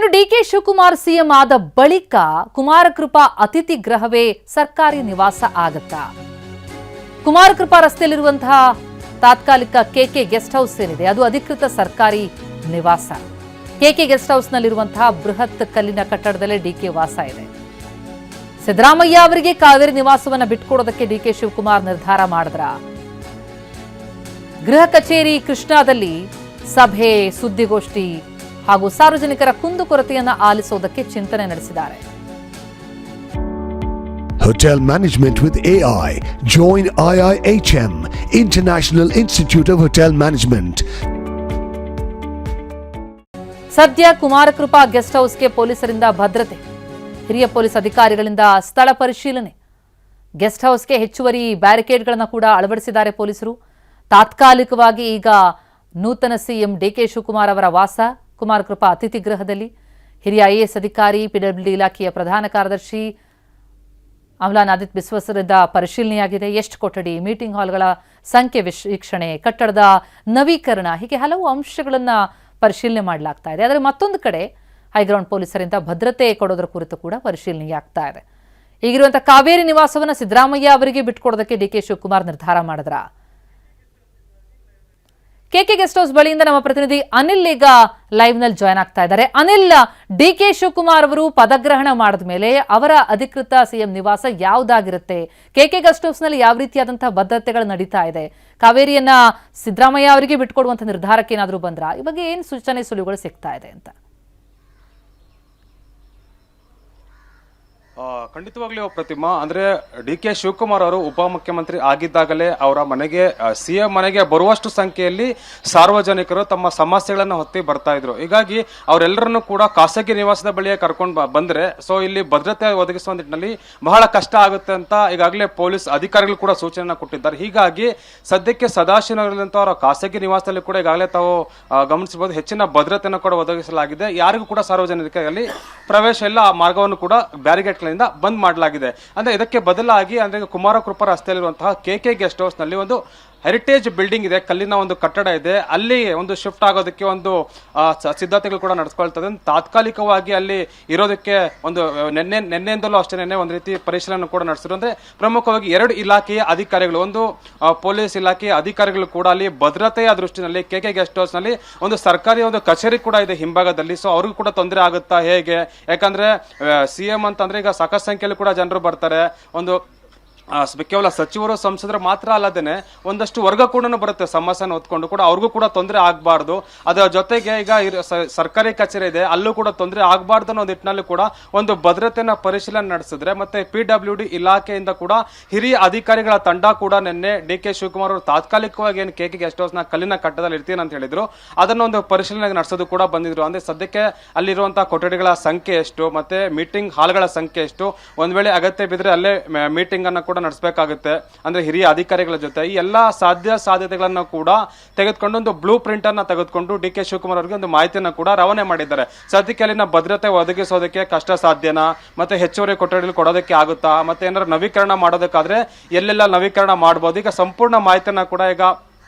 ಇನ್ನು DK Shivakumar CM ಆದ ಬಳಿಕ ಕುಮಾರಕೃಪಾ ಅತಿಥಿ ಗೃಹವೇ ಸರ್ಕಾರಿ ನಿವಾಸ ಆಗುತ್ತಾ? ಕುಮಾರಕೃಪಾ ರಸ್ತೆಯಲ್ಲಿರುವಂತಹ ತಾತ್ಕಾಲಿಕ ಕೆಕೆ ಗೆಸ್ಟ್ ಹೌಸ್ ಏನಿದೆ ಅದು ಅಧಿಕೃತ ಸರ್ಕಾರಿ ನಿವಾಸ. ಕೆಕೆ ಗೆಸ್ಟ್ ಹೌಸ್ನಲ್ಲಿರುವಂತಹ ಬೃಹತ್ ಕಲ್ಲಿನ ಕಟ್ಟಡದಲ್ಲೇ ಡಿಕೆ ವಾಸ ಇದೆ. ಸಿದ್ದರಾಮಯ್ಯ ಅವರಿಗೆ ಕಾವೇರಿ ನಿವಾಸವನ್ನ ಬಿಟ್ಕೊಡೋದಕ್ಕೆ ಡಿಕೆ ಶಿವಕುಮಾರ್ ನಿರ್ಧಾರ ಮಾಡಿದ್ರ? ಗೃಹ ಕಚೇರಿ ಕೃಷ್ಣಾದಲ್ಲಿ ಸಭೆ, ಸುದ್ದಿಗೋಷ್ಠಿ ಹಾಗೂ ಸಾರ್ವಜನಿಕರ ಕುಂದುಕೊರತೆಯನ್ನ ಆಲಿಸೋದಕ್ಕೆ ಚಿಂತನೆ ನಡೆಸಿದ್ದಾರೆ. Hotel Management with AI. Join IIHM, International Institute of Hotel Management. ಸದ್ಯ ಕುಮಾರಕೃಪಾ ಗೆಸ್ಟ್ ಹೌಸ್ಗೆ ಪೊಲೀಸರಿಂದ ಭದ್ರತೆ. ಹಿರಿಯ ಪೊಲೀಸ್ ಅಧಿಕಾರಿಗಳಿಂದ ಸ್ಥಳ ಪರಿಶೀಲನೆ. ಗೆಸ್ಟ್ ಹೌಸ್ಗೆ ಹೆಚ್ಚುವರಿ ಬ್ಯಾರಿಕೇಡ್ಗಳನ್ನು ಕೂಡ ಅಳವಡಿಸಿದ್ದಾರೆ ಪೊಲೀಸರು. ತಾತ್ಕಾಲಿಕವಾಗಿ ಈಗ ನೂತನ ಸಿಎಂ ಡಿಕೆ ಶಿವಕುಮಾರ್ ಅವರ ವಾಸ ಕುಮಾರಕೃಪಾ ಅತಿಥಿ ಗೃಹದಲ್ಲಿ. ಹಿರಿಯ ಐಎಎಸ್ ಅಧಿಕಾರಿ, ಪಿಡಬ್ಲ್ಯೂಡಿ ಇಲಾಖೆಯ ಪ್ರಧಾನ ಕಾರ್ಯದರ್ಶಿ ಅಮ್ಲಾನ್ ಆದಿತ್ಯ ಬಿಸ್ವಸರಿಂದ ಪರಿಶೀಲನೆಯಾಗಿದೆ. ಎಷ್ಟು ಕೊಠಡಿ, ಮೀಟಿಂಗ್ ಹಾಲ್ಗಳ ಸಂಖ್ಯೆ ವೀಕ್ಷಣೆ, ಕಟ್ಟಡದ ನವೀಕರಣ, ಹೀಗೆ ಹಲವು ಅಂಶಗಳನ್ನು ಪರಿಶೀಲನೆ ಮಾಡಲಾಗ್ತಾ ಇದೆ. ಆದರೆ ಮತ್ತೊಂದು ಕಡೆ ಹೈಗ್ರೌಂಡ್ ಪೊಲೀಸರಿಂದ ಭದ್ರತೆ ಕೊಡೋದರ ಕುರಿತು ಕೂಡ ಪರಿಶೀಲನೆಯಾಗ್ತಾ ಇದೆ. ಈಗಿರುವಂತಹ ಕಾವೇರಿ ನಿವಾಸವನ್ನು ಸಿದ್ದರಾಮಯ್ಯ ಅವರಿಗೆ ಬಿಟ್ಕೊಡೋದಕ್ಕೆ ಡಿಕೆ ಶಿವಕುಮಾರ್ ನಿರ್ಧಾರ ಮಾಡಿದ್ರ? ಕೆಕೆ ಗೆಸ್ಟ್ ಹೌಸ್ ಬಳಿಯಿಂದ ನಮ್ಮ ಪ್ರತಿನಿಧಿ ಅನಿಲ್ ಈಗ ಲೈವ್ ನಲ್ಲಿ ಜಾಯ್ನ್ ಆಗ್ತಾ ಇದ್ದಾರೆ. ಅನಿಲ್, ಡಿಕೆ ಶಿವಕುಮಾರ್ ಅವರು ಪದಗ್ರಹಣ ಮಾಡಿದ ಮೇಲೆ ಅವರ ಅಧಿಕೃತ ಸಿಎಂ ನಿವಾಸ ಯಾವುದಾಗಿರುತ್ತೆ? ಕೆಕೆ ಗೆಸ್ಟ್ ಹೌಸ್ ನಲ್ಲಿ ಯಾವ ರೀತಿಯಾದಂತಹ ಭದ್ರತೆಗಳು ನಡೀತಾ ಇದೆ? ಕಾವೇರಿಯನ್ನ ಸಿದ್ದರಾಮಯ್ಯ ಅವರಿಗೆ ಬಿಟ್ಕೊಡುವಂತ ನಿರ್ಧಾರಕ್ಕೆ ಏನಾದರೂ ಬಂದ್ರ? ಈ ಬಗ್ಗೆ ಏನು ಸೂಚನೆ ಸುಳಿವುಗಳು ಸಿಗ್ತಾ ಇದೆ ಅಂತ? ಖಂಡಿತವಾಗ್ಲೂ ಪ್ರತಿಮಾ, ಅಂದ್ರೆ ಡಿ ಕೆ ಶಿವಕುಮಾರ್ ಅವರು ಉಪಮುಖ್ಯಮಂತ್ರಿ ಆಗಿದ್ದಾಗಲೇ ಅವರ ಮನೆಗೆ ಸಿಎಂ ಮನೆಗೆ ಬರುವಷ್ಟು ಸಂಖ್ಯೆಯಲ್ಲಿ ಸಾರ್ವಜನಿಕರು ತಮ್ಮ ಸಮಸ್ಯೆಗಳನ್ನು ಹೊತ್ತಿ ಬರ್ತಾ ಇದ್ರು. ಹೀಗಾಗಿ ಅವರೆಲ್ಲರನ್ನು ಕೂಡ ಖಾಸಗಿ ನಿವಾಸದ ಬಳಿಯೇ ಕರ್ಕೊಂಡು ಬಂದ್ರೆ ಸೊ ಇಲ್ಲಿ ಭದ್ರತೆ ಒದಗಿಸುವ ನಿಟ್ಟಿನಲ್ಲಿ ಬಹಳ ಕಷ್ಟ ಆಗುತ್ತೆ ಅಂತ ಈಗಾಗಲೇ ಪೊಲೀಸ್ ಅಧಿಕಾರಿಗಳು ಕೂಡ ಸೂಚನೆಯನ್ನು ಕೊಟ್ಟಿದ್ದಾರೆ. ಹೀಗಾಗಿ ಸದ್ಯಕ್ಕೆ ಸದಾಶಿವನಗರದಂತ ಅವರ ಖಾಸಗಿ ನಿವಾಸದಲ್ಲಿ ಕೂಡ ಈಗಾಗಲೇ ತಾವು ಗಮನಿಸಬಹುದು, ಹೆಚ್ಚಿನ ಭದ್ರತೆಯನ್ನು ಕೂಡ ಒದಗಿಸಲಾಗಿದೆ. ಯಾರಿಗೂ ಕೂಡ ಸಾರ್ವಜನಿಕರಲ್ಲಿ ಪ್ರವೇಶ ಇಲ್ಲ. ಆ ಮಾರ್ಗವನ್ನು ಕೂಡ ಬ್ಯಾರಿಗೇಡ್ ಬಂದ್ ಮಾಡಲಾಗಿದೆ. ಅಂದ್ರೆ ಇದಕ್ಕೆ ಬದಲಾಗಿ ಅಂದ್ರೆ ಕುಮಾರಕೃಪಾ ರಸ್ತೆಯಲ್ಲಿರುವಂತಹ ಕೆಕೆ ಗೆಸ್ಟ್ ಹೌಸ್ ನಲ್ಲಿ ಒಂದು ಹೆರಿಟೇಜ್ ಬಿಲ್ಡಿಂಗ್ ಇದೆ, ಕಲ್ಲಿನ ಒಂದು ಕಟ್ಟಡ ಇದೆ. ಅಲ್ಲಿ ಒಂದು ಶಿಫ್ಟ್ ಆಗೋದಕ್ಕೆ ಒಂದು ಸಿದ್ಧತೆಗಳು ಕೂಡ ನಡೆಸ್ಕೊಳ್ತದೆ. ತಾತ್ಕಾಲಿಕವಾಗಿ ಅಲ್ಲಿ ಇರೋದಕ್ಕೆ ಒಂದು ನಿನ್ನೆಯಿಂದಲೂ ಅಷ್ಟೇ ಒಂದು ರೀತಿ ಪರಿಶೀಲನೆ ಕೂಡ ನಡೆಸಿದ್ರು. ಅಂದ್ರೆ ಪ್ರಮುಖವಾಗಿ 2 ಇಲಾಖೆಯ ಅಧಿಕಾರಿಗಳು, ಒಂದು ಪೊಲೀಸ್ ಇಲಾಖೆಯ ಅಧಿಕಾರಿಗಳು ಕೂಡ ಅಲ್ಲಿ ಭದ್ರತೆಯ ದೃಷ್ಟಿನಲ್ಲಿ ಕೆಕೆ ಗೆಸ್ಟ್ ಹೌಸ್ ನಲ್ಲಿ ಒಂದು ಸರ್ಕಾರಿ ಒಂದು ಕಚೇರಿ ಕೂಡ ಇದೆ ಹಿಂಭಾಗದಲ್ಲಿ. ಸೊ ಅವ್ರಿಗೂ ಕೂಡ ತೊಂದರೆ ಆಗುತ್ತಾ ಹೇಗೆ? ಯಾಕಂದ್ರೆ ಸಿಎಂ ಅಂತಂದ್ರೆ ಈಗ ಸಾಕಷ್ಟು ಸಂಖ್ಯೆಯಲ್ಲಿ ಕೂಡ ಜನರು ಬರ್ತಾರೆ. ಒಂದು ಕೇವಲ ಸಚಿವರು ಸಂಸದರು ಮಾತ್ರ ಅಲ್ಲದೇನೆ ಒಂದಷ್ಟು ವರ್ಗ ಕೂಡ ಬರುತ್ತೆ ಸಮಸ್ಯೆನ ಹೊತ್ಕೊಂಡು ಕೂಡ, ಅವ್ರಿಗೂ ಕೂಡ ತೊಂದರೆ ಆಗಬಾರ್ದು. ಅದರ ಜೊತೆಗೆ ಈಗ ಸರ್ಕಾರಿ ಕಚೇರಿ ಇದೆ, ಅಲ್ಲೂ ಕೂಡ ತೊಂದರೆ ಆಗಬಾರ್ದು ಅನ್ನೋ ನಿಟ್ಟಿನಲ್ಲಿ ಕೂಡ ಒಂದು ಭದ್ರತೆಯನ್ನ ಪರಿಶೀಲನೆ ನಡೆಸಿದ್ರೆ. ಮತ್ತೆ ಪಿಡಬ್ಲ್ಯೂಡಿ ಇಲಾಖೆಯಿಂದ ಕೂಡ ಹಿರಿಯ ಅಧಿಕಾರಿಗಳ ತಂಡ ಕೂಡ ನಿನ್ನೆ ಡಿ ಕೆ ಶಿವಕುಮಾರ್ ಅವರು ತಾತ್ಕಾಲಿಕವಾಗಿ ಏನು ಕೆಕೆ ಗೆಸ್ಟ್ ಹೌಸ್ ನ ಕಲ್ಲಿನ ಕಟ್ಟಡದಲ್ಲಿ ಇರ್ತೀನಿ ಅಂತ ಹೇಳಿದ್ರು, ಅದನ್ನೊಂದು ಪರಿಶೀಲನೆ ನಡೆಸೋದು ಕೂಡ ಬಂದಿದ್ರು. ಅಂದ್ರೆ ಸದ್ಯಕ್ಕೆ ಅಲ್ಲಿರುವಂತಹ ಕೊಠಡಿಗಳ ಸಂಖ್ಯೆ ಎಷ್ಟು, ಮತ್ತೆ ಮೀಟಿಂಗ್ ಹಾಲ್ಗಳ ಸಂಖ್ಯೆ ಎಷ್ಟು, ಒಂದ್ ವೇಳೆ ಅಗತ್ಯ ಬಿದ್ರೆ ಅಲ್ಲೇ ಮೀಟಿಂಗ್ ಅನ್ನ ಕೂಡ ನಡೆಸಬೇಕಾಗುತ್ತೆ. ಅಂದ್ರೆ ಹಿರಿಯ ಅಧಿಕಾರಿಗಳ ಜೊತೆ ಈ ಎಲ್ಲಾ ಸಾಧ್ಯತೆಗಳನ್ನು ಕೂಡ ತೆಗೆದುಕೊಂಡು ಒಂದು ಬ್ಲೂ ಪ್ರಿಂಟ್ ಅನ್ನ ತೆಗೆದುಕೊಂಡು ಡಿ ಕೆ ಶಿವಕುಮಾರ್ ಅವರಿಗೆ ಒಂದು ಮಾಹಿತಿಯನ್ನು ಕೂಡ ರವಾನೆ ಮಾಡಿದ್ದಾರೆ. ಸದ್ಯಕ್ಕೆ ಅಲ್ಲಿನ ಭದ್ರತೆ ಒದಗಿಸೋದಕ್ಕೆ ಕಷ್ಟ ಸಾಧ್ಯನಾ, ಮತ್ತೆ ಹೆಚ್ಚುವರಿ ಕೊಠಡಿಗಳು ಕೊಡೋದಕ್ಕೆ ಆಗುತ್ತಾ, ಮತ್ತೆ ಏನಾದ್ರು ನವೀಕರಣ ಮಾಡೋದಕ್ಕಾದ್ರೆ ಎಲ್ಲೆಲ್ಲ ನವೀಕರಣ ಮಾಡಬಹುದು, ಈಗ ಸಂಪೂರ್ಣ ಮಾಹಿತಿಯನ್ನ ಕೂಡ ಈಗ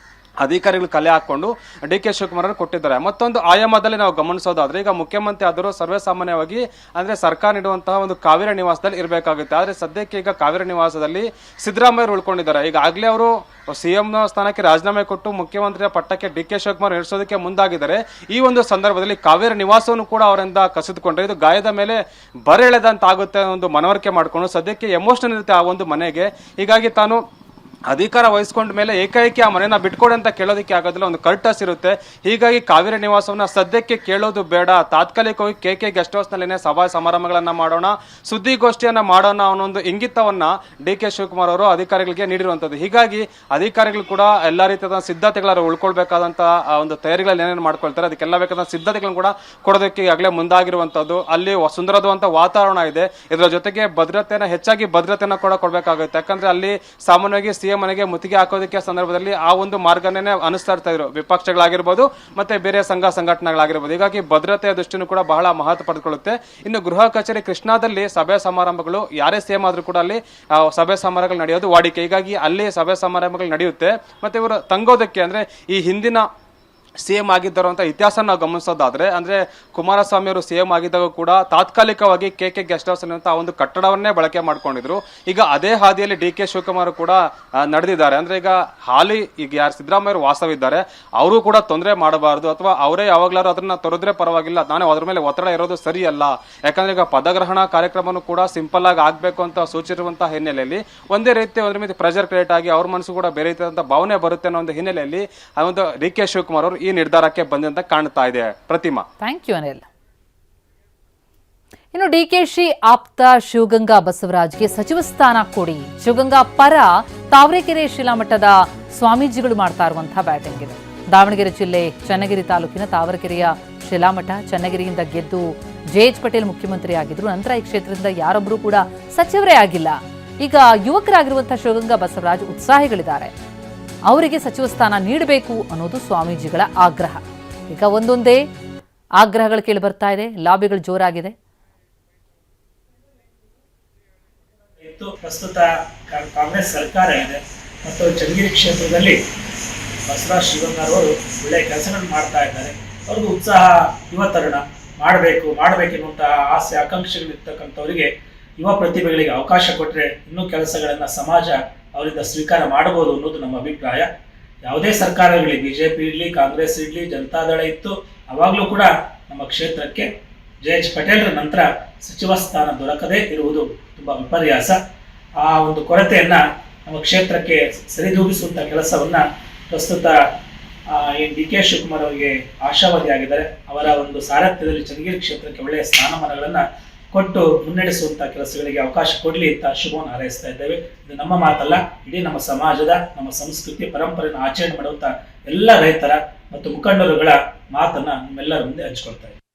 ಅಧಿಕಾರಿಗಳು ಕಲೆ ಹಾಕೊಂಡು ಡಿ ಕೆ ಶಿವಕುಮಾರ್ ಅವರು ಕೊಟ್ಟಿದ್ದಾರೆ. ಮತ್ತೊಂದು ಆಯಾಮದಲ್ಲಿ ನಾವು ಗಮನಿಸೋದಾದ್ರೆ ಈಗ ಮುಖ್ಯಮಂತ್ರಿ ಆದರೂ ಸರ್ವೇ ಸಾಮಾನ್ಯವಾಗಿ ಅಂದ್ರೆ ಸರ್ಕಾರ ನೀಡುವಂತಹ ಒಂದು ಕಾವೇರಿ ನಿವಾಸದಲ್ಲಿ ಇರಬೇಕಾಗುತ್ತೆ. ಆದ್ರೆ ಸದ್ಯಕ್ಕೆ ಈಗ ಕಾವೇರಿ ನಿವಾಸದಲ್ಲಿ ಸಿದ್ದರಾಮಯ್ಯ ಉಳ್ಕೊಂಡಿದ್ದಾರೆ. ಈಗಾಗಲೇ ಅವರು ಸಿಎಂ ಸ್ಥಾನಕ್ಕೆ ರಾಜೀನಾಮೆ ಕೊಟ್ಟು ಮುಖ್ಯಮಂತ್ರಿಯ ಪಟ್ಟಕ್ಕೆ ಡಿ ಕೆ ಶಿವಕುಮಾರ್ ಇರಿಸೋದಕ್ಕೆ ಮುಂದಾಗಿದ್ದಾರೆ. ಈ ಒಂದು ಸಂದರ್ಭದಲ್ಲಿ ಕಾವೇರಿ ನಿವಾಸವನ್ನು ಕೂಡ ಅವರಿಂದ ಕಸಿದುಕೊಂಡ್ರೆ ಇದು ಗಾಯದ ಮೇಲೆ ಬರೆಳೆದಂತ ಆಗುತ್ತೆ ಒಂದು ಮನವರಿಕೆ ಮಾಡಿಕೊಂಡು ಸದ್ಯಕ್ಕೆ ಎಮೋಷನಲ್ ಇರುತ್ತೆ ಆ ಒಂದು ಮನೆಗೆ. ಹೀಗಾಗಿ ತಾನು ಅಧಿಕಾರ ವಹಿಸ್ಕೊಂಡ ಮೇಲೆ ಏಕಾಏಕಿ ಆ ಮನೆಯನ್ನ ಬಿಟ್ಕೊಡಿ ಅಂತ ಕೇಳೋದಕ್ಕೆ ಆಗೋದಿಲ್ಲ, ಒಂದು ಕರ್ಟಸ್ ಇರುತ್ತೆ. ಹೀಗಾಗಿ ಕಾವೇರಿ ನಿವಾಸವನ್ನ ಸದ್ಯಕ್ಕೆ ಕೇಳೋದು ಬೇಡ, ತಾತ್ಕಾಲಿಕವಾಗಿ ಕೆಕೆ ಗೆಸ್ಟ್ ಹೌಸ್ ನಲ್ಲಿನೇ ಸಭಾ ಸಮಾರಂಭಗಳನ್ನ ಮಾಡೋಣ, ಸುದ್ದಿಗೋಷ್ಠಿಯನ್ನ ಮಾಡೋಣ ಅನ್ನೋ ಇಂಗಿತವನ್ನ ಡಿ ಕೆ ಶಿವಕುಮಾರ್ ಅವರು ಅಧಿಕಾರಿಗಳಿಗೆ ನೀಡಿರುವಂತದ್ದು. ಹೀಗಾಗಿ ಅಧಿಕಾರಿಗಳು ಕೂಡ ಎಲ್ಲಾ ರೀತಿಯಾದ ಸಿದ್ಧತೆಗಳ ಉಳ್ಕೊಳ್ಬೇಕಾದಂತ ಒಂದು ತಯಾರಿಗಳನ್ನ ಏನೇನು ಮಾಡ್ಕೊಳ್ತಾರೆ ಅದಕ್ಕೆಲ್ಲ ಬೇಕಾದ ಸಿದ್ಧತೆಗಳನ್ನು ಕೂಡ ಕೊಡೋದಕ್ಕೆ ಈಗಾಗಲೇ ಮುಂದಾಗಿರುವಂತದ್ದು. ಅಲ್ಲಿ ಸುಂದರವಾದಂತ ವಾತಾವರಣ ಇದೆ. ಇದರ ಜೊತೆಗೆ ಭದ್ರತೆಯನ್ನ ಹೆಚ್ಚಾಗಿ ಭದ್ರತೆಯನ್ನ ಕೂಡ ಕೊಡಬೇಕಾಗುತ್ತೆ. ಯಾಕಂದ್ರೆ ಅಲ್ಲಿ ಸಾಮಾನ್ಯವಾಗಿ ಸಿಎಂ ಮನೆಗೆ ಮುತ್ತಿಗೆ ಹಾಕೋದಕ್ಕೆ ಸಂದರ್ಭದಲ್ಲಿ ಆ ಒಂದು ಮಾರ್ಗನೇ ಅನುಸ್ತಾ ಇರ್ತಾ ಇದ್ರು ವಿಪಕ್ಷಗಳಾಗಿರ್ಬೋದು ಮತ್ತೆ ಬೇರೆ ಸಂಘ ಸಂಘಟನೆಗಳಾಗಿರ್ಬೋದು. ಹೀಗಾಗಿ ಭದ್ರತೆಯ ದೃಷ್ಟಿನೂ ಕೂಡ ಬಹಳ ಮಹತ್ವ ಪಡೆದುಕೊಳ್ಳುತ್ತೆ. ಇನ್ನು ಗೃಹ ಕಚೇರಿ ಕೃಷ್ಣಾದಲ್ಲಿ ಸಭೆ ಸಮಾರಂಭಗಳು ಯಾರೇ ಸಿಎಂ ಆದ್ರೂ ಕೂಡ ಅಲ್ಲಿ ಸಭೆ ಸಮಾರಂಭಗಳು ನಡೆಯೋದು ವಾಡಿಕೆ. ಹೀಗಾಗಿ ಅಲ್ಲಿ ಸಭೆ ಸಮಾರಂಭಗಳು ನಡೆಯುತ್ತೆ. ಮತ್ತೆ ಇವರು ತಂಗೋದಕ್ಕೆ ಅಂದ್ರೆ ಈ ಹಿಂದಿನ CM ಆಗಿದ್ದರು ಅಂತ ಇತಿಹಾಸ ನಾವು ಗಮನಿಸೋದಾದ್ರೆ, ಅಂದ್ರೆ ಕುಮಾರಸ್ವಾಮಿ ಅವರು CM ಆಗಿದ್ದಾಗ ಕೂಡ ತಾತ್ಕಾಲಿಕವಾಗಿ KK ಗೆಸ್ಟ್ ಹೌಸ್ ಅನ್ನುವಂಥ ಒಂದು ಕಟ್ಟಡವನ್ನೇ ಬಳಕೆ ಮಾಡ್ಕೊಂಡಿದ್ರು. ಈಗ ಅದೇ ಹಾದಿಯಲ್ಲಿ DK ಶಿವಕುಮಾರ್ ಕೂಡ ನಡೆದಿದ್ದಾರೆ. ಅಂದ್ರೆ ಈಗ ಹಾಲಿ ಈಗ ಯಾರು ಸಿದ್ದರಾಮಯ್ಯ ಅವರು ವಾಸವಿದ್ದಾರೆ, ಅವರು ಕೂಡ ತೊಂದರೆ ಮಾಡಬಾರದು, ಅಥವಾ ಅವರೇ ಯಾವಾಗ್ಲಾರು ಅದನ್ನ ತೊರೆದ್ರೆ ಪರವಾಗಿಲ್ಲ, ನಾನು ಅದ್ರ ಮೇಲೆ ಒತ್ತಡ ಇರೋದು ಸರಿಯಲ್ಲ. ಯಾಕಂದ್ರೆ ಈಗ ಪದಗ್ರಹಣ ಕಾರ್ಯಕ್ರಮನೂ ಕೂಡ ಸಿಂಪಲ್ ಆಗಿ ಆಗ್ಬೇಕು ಅಂತ ಸೂಚಿಸಿರುವಂತಹ ಹಿನ್ನೆಲೆಯಲ್ಲಿ ಒಂದೇ ರೀತಿ ಅದ್ರ ಮೇಲೆ ಪ್ರೆಷರ್ ಕ್ರಿಯೇಟ್ ಆಗಿ ಅವ್ರ ಮನಸ್ಸು ಕೂಡ ಬೇರೆ ರೀತಿಯಾದಂತಹ ಭಾವನೆ ಬರುತ್ತೆ ಅನ್ನೋ ಒಂದು ಹಿನ್ನೆಲೆಯಲ್ಲಿ ಆ ಒಂದು DK ಶಿವಕುಮಾರ್ ಅವರು ಈ ನಿರ್ಧಾರಕ್ಕೆ ಬಂದಂತ ಕಾಣ್ತಾ ಇದೆ. ಪ್ರತಿಮಾ, ಥ್ಯಾಂಕ್ ಯು ಅನಿಲ್. ಇನ್ನು DKಶಿ ಆಪ್ತ ಶಿವಗಂಗಾ ಬಸವರಾಜ್ಗೆ ಸಚಿವ ಸ್ಥಾನ ಕೊಡಿ. ಶಿವಗಂಗಾ ಪರ ತಾವರೆಕೆರೆ ಶಿಲಾಮಠದ ಸ್ವಾಮೀಜಿಗಳು ಮಾಡ್ತಾ ಇರುವಂತಹ ಬ್ಯಾಟಿಂಗ್ ಇದೆ. ದಾವಣಗೆರೆ ಜಿಲ್ಲೆ ಚನ್ನಗಿರಿ ತಾಲೂಕಿನ ತಾವರೆಕೆರೆಯ ಶಿಲಾಮಠ ಚನ್ನಗಿರಿಯಿಂದ ಗೆದ್ದು JH ಪಟೇಲ್ ಮುಖ್ಯಮಂತ್ರಿ ಆಗಿದ್ರು. ನಂತರ ಈ ಕ್ಷೇತ್ರದಿಂದ ಯಾರೊಬ್ಬರು ಕೂಡ ಸಚಿವರೇ ಆಗಿಲ್ಲ. ಈಗ ಯುವಕರಾಗಿರುವಂತಹ ಶಿವಗಂಗಾ ಬಸವರಾಜ್ ಉತ್ಸಾಹಿಗಳಿದ್ದಾರೆ. ಅವರಿಗೆ ಸಚಿವ ಸ್ಥಾನ ನೀಡಬೇಕು ಅನ್ನೋದು ಸ್ವಾಮೀಜಿಗಳ ಆಗ್ರಹ. ಈಗ ಒಂದೊಂದೇ ಆಗ್ರಹಗಳು ಕೇಳಿ ಬರ್ತಾ ಇದೆ, ಲಾಬಿಗಳು ಜೋರಾಗಿದೆ. ಪ್ರಸ್ತುತ ಕಾಂಗ್ರೆಸ್ ಸರ್ಕಾರ ಇದೆ ಮತ್ತು ಚನ್ನಗಿರಿ ಕ್ಷೇತ್ರದಲ್ಲಿ ಬಸವರಾಜ್ ಶಿವಗಂಗಾರ್ ಅವರು ಒಳ್ಳೆಯ ಕೆಲಸಗಳನ್ನು ಮಾಡ್ತಾ ಇದ್ದಾರೆ. ಅವ್ರಿಗೂ ಉತ್ಸಾಹ, ಯುವ ತರುಣ ಮಾಡಬೇಕೆನ್ನುವಂತಹ ಆಸೆ ಆಕಾಂಕ್ಷೆಗಳಿರ್ತಕ್ಕಂಥವರಿಗೆ, ಯುವ ಪ್ರತಿಭೆಗಳಿಗೆ ಅವಕಾಶ ಕೊಟ್ಟರೆ ಇನ್ನೂ ಕೆಲಸಗಳನ್ನು ಸಮಾಜ ಅವರಿಂದ ಸ್ವೀಕಾರ ಮಾಡಬಹುದು ಅನ್ನೋದು ನಮ್ಮ ಅಭಿಪ್ರಾಯ. ಯಾವುದೇ ಸರ್ಕಾರಗಳಲ್ಲಿ BJP ಇರಲಿ, ಕಾಂಗ್ರೆಸ್ ಇರಲಿ, ಜನತಾದಳ ಇತ್ತು, ಅವಾಗಲೂ ಕೂಡ ನಮ್ಮ ಕ್ಷೇತ್ರಕ್ಕೆ JH ಪಟೇಲ್ರ ನಂತರ ಸಚಿವ ಸ್ಥಾನ ದೊರಕದೇ ಇರುವುದು ತುಂಬ ವಿಪರ್ಯಾಸ. ಆ ಒಂದು ಕೊರತೆಯನ್ನ ನಮ್ಮ ಕ್ಷೇತ್ರಕ್ಕೆ ಸರಿದೂಗಿಸುವಂಥ ಕೆಲಸವನ್ನ ಪ್ರಸ್ತುತ DK ಶಿವಕುಮಾರ್ ಅವರಿಗೆ ಆಶಾವಾದಿಯಾಗಿದ್ದಾರೆ. ಅವರ ಒಂದು ಸಾರಥ್ಯದಲ್ಲಿ ಚನ್ನಗಿರಿ ಕ್ಷೇತ್ರಕ್ಕೆ ಒಳ್ಳೆಯ ಸ್ಥಾನಮಾನಗಳನ್ನ ಕೊಟ್ಟು ಮುನ್ನಡೆಸುವಂತ ಕೆಲಸಗಳಿಗೆ ಅವಕಾಶ ಕೊಡಲಿ ಅಂತ ಶುಭವನ್ನು ಹಾರೈಸ್ತಾ ಇದ್ದೇವೆ. ಇದು ನಮ್ಮ ಮಾತಲ್ಲ, ಇಡೀ ನಮ್ಮ ಸಮಾಜದ, ನಮ್ಮ ಸಂಸ್ಕೃತಿ ಪರಂಪರೆಯನ್ನು ಆಚರಣೆ ಮಾಡುವಂತ ಎಲ್ಲ ರೈತರ ಮತ್ತು ಮುಖಂಡರುಗಳ ಮಾತನ್ನ ನಿಮ್ಮೆಲ್ಲರ ಮುಂದೆ ಹಂಚಿಕೊಳ್ತಾ ಇದ್ದೇವೆ.